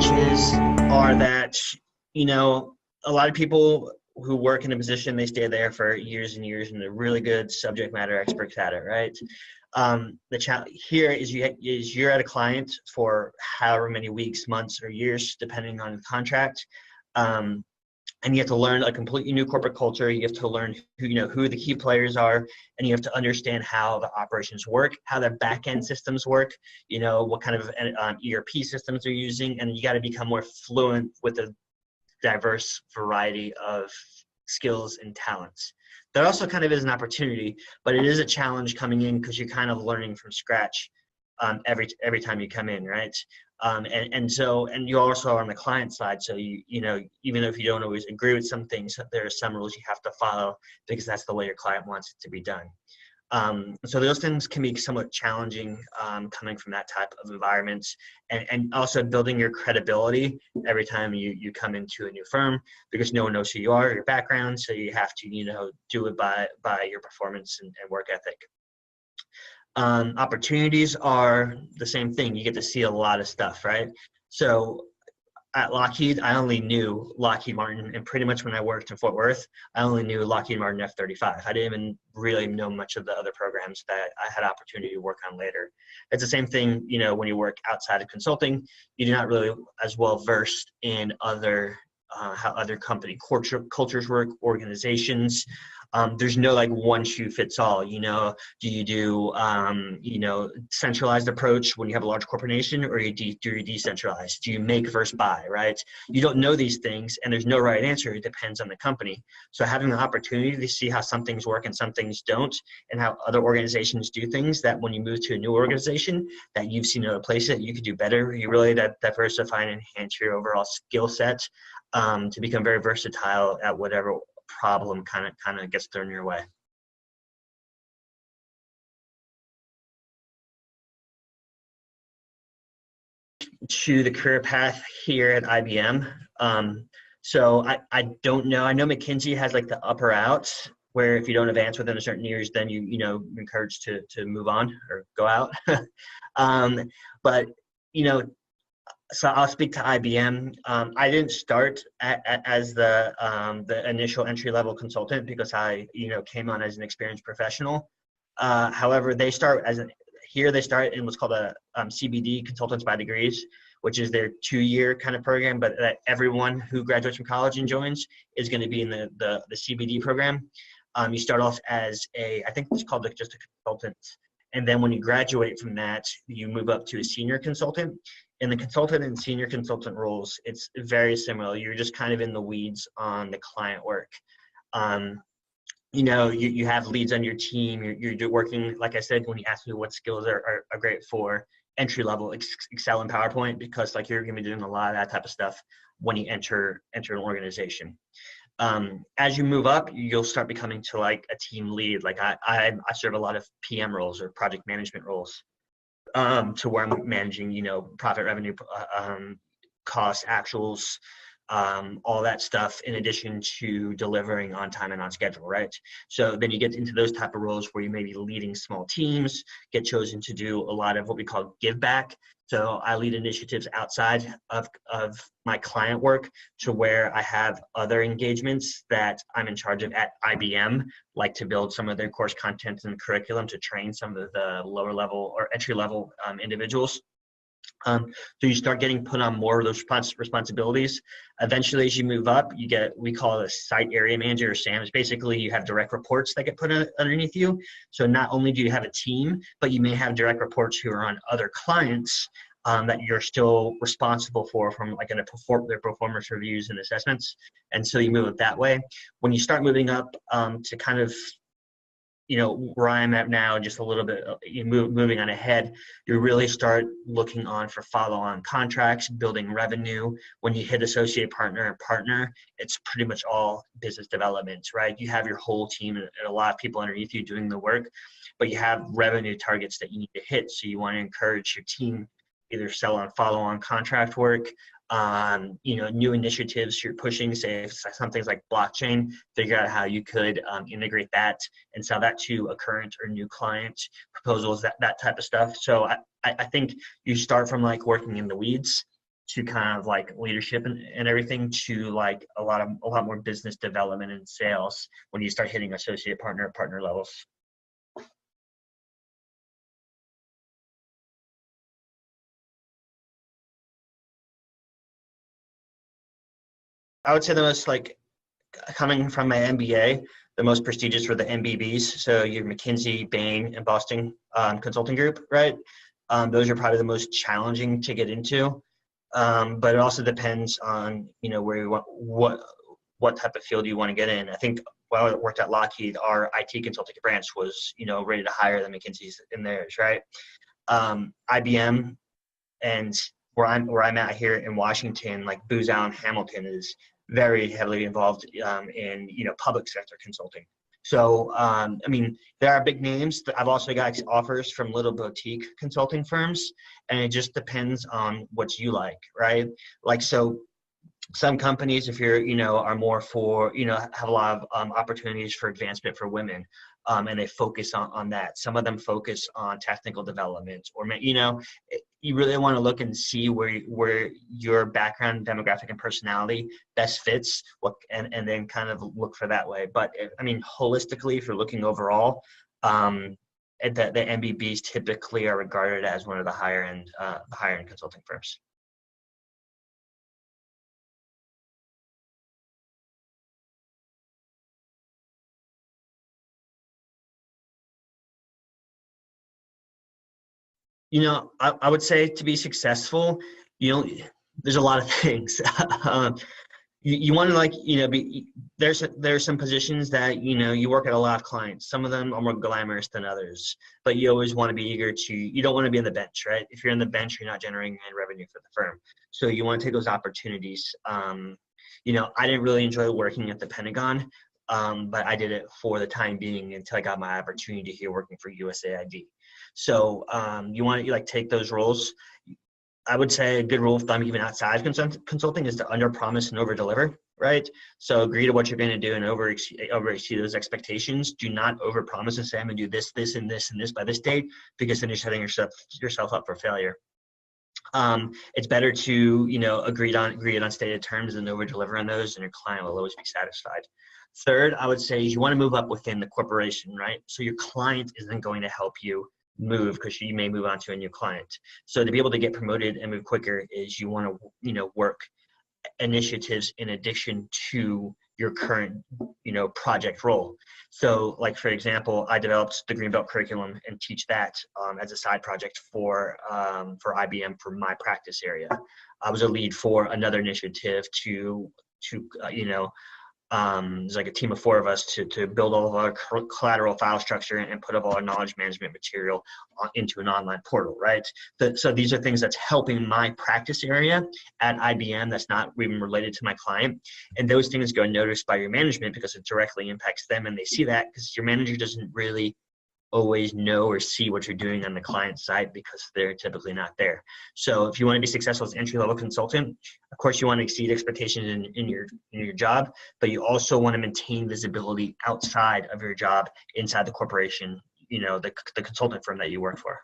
challenges are that, a lot of people who work in a position, they stay there for years and years, and they're really good subject matter experts at it, right? The challenge here is you're at a client for however many weeks, months, or years, depending on the contract. And you have to learn a completely new corporate culture. You have to learn who the key players are, and you have to understand how the operations work, how their back end systems work, what kind of ERP systems they're using, and you got to become more fluent with a diverse variety of skills and talents. That also kind of is an opportunity, but it is a challenge coming in because you're kind of learning from scratch every time you come in, right? And you also are on the client side, so even if you don't always agree with some things, there are some rules you have to follow because that's the way your client wants it to be done. So those things can be somewhat challenging coming from that type of environment, and also building your credibility every time you come into a new firm, because no one knows who you are, your background, so you have to do it by your performance and work ethic. Opportunities are the same thing. You get to see a lot of stuff, right? So at Lockheed, I only knew Lockheed Martin, and pretty much when I worked in Fort Worth, I only knew Lockheed Martin F-35. I didn't even really know much of the other programs that I had opportunity to work on later. It's the same thing, when you work outside of consulting, you're not really as well versed in how other company cultures work, organizations. There's no one shoe fits all. Do you do centralized approach when you have a large corporation, or do you decentralized? Do you make versus buy, right? You don't know these things, and there's no right answer. It depends on the company. So having the opportunity to see how some things work and some things don't, and how other organizations do things, that when you move to a new organization that you've seen other places that you could do better, you really diversify and enhance your overall skill set to become very versatile at whatever problem kind of gets thrown your way. To the career path here at IBM. So I don't know. I know McKinsey has the upper out, where if you don't advance within a certain years, then you're encouraged to move on or go out. But so I'll speak to IBM. I didn't start as the initial entry-level consultant because I came on as an experienced professional. However, they start in what's called a CBD, Consultants by Degrees, which is their 2-year kind of program, but that everyone who graduates from college and joins is going to be in the CBD program. You start off as I think it's called just a consultant. And then when you graduate from that, you move up to a senior consultant. In the consultant and senior consultant roles, it's very similar. You're just kind of in the weeds on the client work. You have leads on your team. You're working, like I said, when you ask me what skills are great for entry level, Excel and PowerPoint, because you're going to be doing a lot of that type of stuff when you enter an organization. As you move up, you'll start becoming to a team lead. I serve a lot of PM roles or project management roles, to where I'm managing, profit, revenue, costs, actuals, all that stuff, in addition to delivering on time and on schedule, right? So then you get into those type of roles where you may be leading small teams, get chosen to do a lot of what we call give back. So I lead initiatives outside of my client work, to where I have other engagements that I'm in charge of at IBM, like to build some of their course content and curriculum to train some of the lower level or entry level individuals. So you start getting put on more of those responsibilities. Eventually, as you move up, you get, we call it a site area manager, or SAMs. Basically, you have direct reports that get put underneath you. So not only do you have a team, but you may have direct reports who are on other clients that you're still responsible for, from their performance reviews and assessments. And so you move it that way. When you start moving up to kind of where I'm at now, just a little bit moving on ahead, you really start looking on for follow-on contracts, building revenue. When you hit associate partner, it's pretty much all business development, right? You have your whole team and a lot of people underneath you doing the work, but you have revenue targets that you need to hit. So you want to encourage your team either sell on follow-on contract work, new initiatives you're pushing, say if something's like blockchain, figure out how you could integrate that and sell that to a current or new client, proposals, that type of stuff. So I think you start from working in the weeds, to kind of like leadership and everything to like a lot more business development and sales when you start hitting associate partner levels. I would say the most like coming from my MBA, the most prestigious were the MBBs. So your McKinsey, Bain, and Boston Consulting Group, right? Those are probably the most challenging to get into. But it also depends on, where you want, what type of field you want to get in. I think while I worked at Lockheed, our IT consulting branch was, rated higher than McKinsey's in theirs, right? IBM and where I'm at here in Washington, like Booz Allen Hamilton is very heavily involved in public sector consulting. So there are big names. I've also got offers from little boutique consulting firms, and it just depends on what you like, right? Like so. Some companies, if you're, are more for, have a lot of opportunities for advancement for women, and they focus on that. Some of them focus on technical development, or, you really want to look and see where your background, demographic, and personality best fits, and then kind of look for that way. But holistically, if you're looking overall, the MBBs typically are regarded as one of the higher end consulting firms. I would say to be successful, there's a lot of things. You want to there's some positions that, you work at a lot of clients. Some of them are more glamorous than others, but you always want to be you don't want to be on the bench, right? If you're on the bench, you're not generating any revenue for the firm. So you want to take those opportunities. I didn't really enjoy working at the Pentagon, but I did it for the time being until I got my opportunity here working for USAID. So you want to take those roles. I would say a good rule of thumb, even outside consulting, is to under-promise and over-deliver, right? So agree to what you're going to do and over-exceed those expectations. Do not over-promise and say, I'm going to do this, this, and this, and this by this date, because then you're setting yourself up for failure. It's better to, agree on stated terms and over-deliver on those, and your client will always be satisfied. Third, I would say you want to move up within the corporation, right? So your client isn't going to help you move because you may move on to a new client. So to be able to get promoted and move quicker is you want to, work initiatives in addition to your current, project role. So like, for example, I developed the Greenbelt curriculum and teach that as a side project for IBM for my practice area. I was a lead for another initiative to there's like a team of 4 of us to build all of our collateral file structure and put up all our knowledge management material into an online portal, right? So these are things that's helping my practice area at IBM that's not even related to my client. And those things go unnoticed by your management because it directly impacts them, and they see that because your manager doesn't really always know or see what you're doing on the client side because they're typically not there. So if you want to be successful as an entry-level consultant, of course you want to exceed expectations in your job, but you also want to maintain visibility outside of your job, inside the corporation, the consultant firm that you work for.